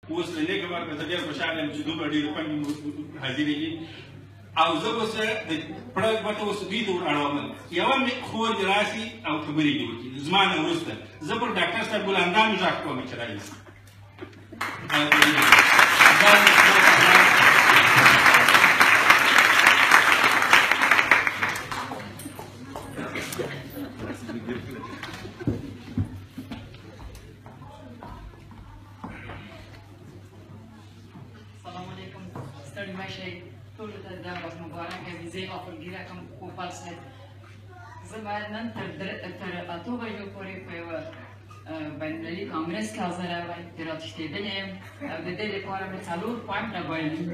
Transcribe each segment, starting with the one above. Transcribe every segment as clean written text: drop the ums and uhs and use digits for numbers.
اوس له نیکه مرګه زه ډېر خوشحاله یم چې دومره ډېرې کونډې حاضرې دي او زه اوس د پړه ګوته اوس دوی ته ور اړوم یوه مې خور دې راسي او خبرې دې وکړي زما نه وروسته زه پر ډاکټر صاحب ګلندام غږ کوم چې رایسي السلام علیکم ستړي مه شئ ټولو ته دا ورځ مبارکه وي زه غافلګیره کوم کوپل صاحب زه باید نن تر 8 بجو پورې په یوه بین المللي کانګرس کې حاضره وم چې راتښتېدلې یم او د دې لپاره مې 4 پوینټه بایللي دي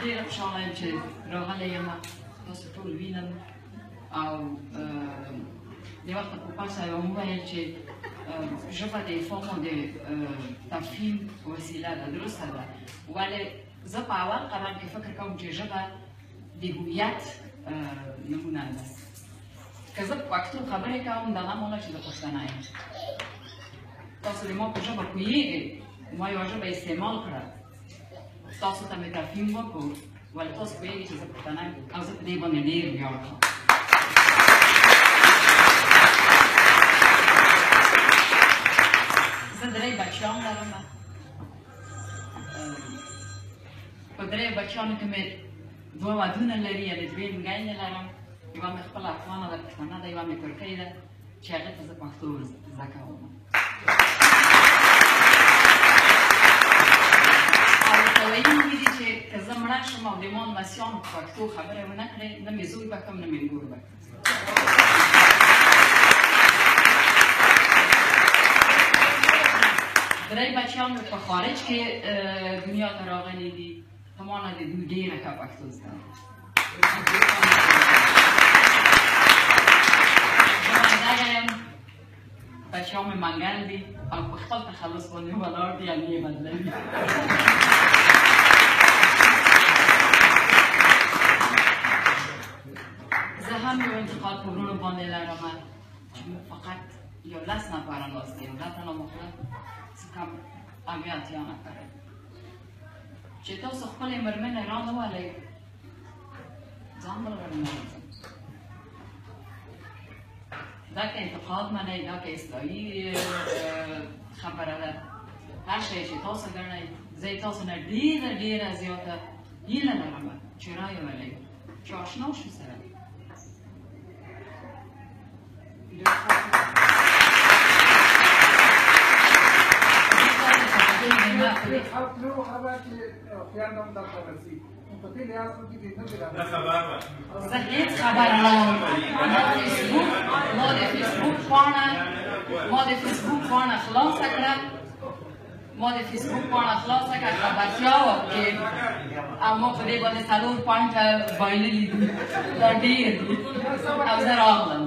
ډېره خوشحاله یم چې راغلی یم تاسو ټول وینم او د وخت کوپل صاحب هم وویل چې ژبه د افهام او د تفهیم وسیله ده درسته ده ولې زه په اول قدم کې فکر کوم چې ژبه د هویت نمونه ده که زه په پښتو خبرې کوم دغه معنی چې زه پښتنه یم تاسو د ما په ژبه پوهېږئ ما یوه ژبه استعمال کړه تاسو ته مې تفهیم وکړو ولې تاسو پوهېږئ چې زه پښتنه یم او زه په دې باندې ډېر ویاړ کوم زه 3 بچیان لرم په 3 بچیانو کې مې 2 ودونه لري یعنې 2 میندګانې لرم یوه مې خپله افغانه ده پښتنه ده یوه مې ترکۍ ده چې هغې ته زه پښتو زده کوم او ورته ویلي مې دي چې که زه مړه شم او د ما لمسیانو په پښتو خبرې ونه کړې نه مې زوی به کړم نه مې لور به کړم 3 بچیان په خارج کې دنیا ته راغلي دي په ما نه د دوی ډېره ښه پښتو زده زه یم بچیان مې منګل دي او په خپل تخلص باندې ولاړ دي یعنې یې بدلوي زه هم یو انتقاد په وروڼو باندې لرم چې موږ فقط یو 10 نفره ناست یم 10 تنه مخلص کم اویا اتیا نفره چې تاسو خپلې مېرمنې رانهولئ ځان بل ورننوځم دا که انتقاد منئ دا که اصلاحي خبره ده هر شی چې تاسو ګڼئ زه یې تاسو نه ډېره ډېره زیاته هیله لرم چې رایې ولئ چې اشنا شو سره زه هیڅ خبر نه وم ما د فیسبوک پاڼه خلاصه کړه خبرتیا وکړې او ما په دې باندې 4 پوینټه بایللي دي دا ډېر دي او زه راغلم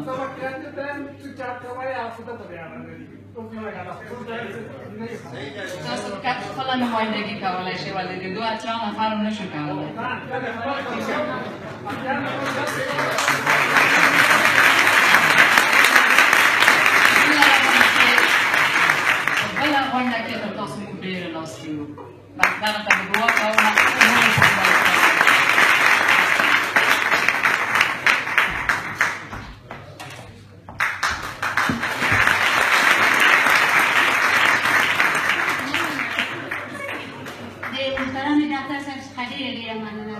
تاسو که خپله نمایندګي کولی شئ ولې د 2 اتیا نفرو نه شو کولی بله غونډه کې تر تاسو موږ ډېره ناستې وو بس دغه ته مې دعا کوله محترم ډاکټر صاحب څخه ډېره ډېره مننه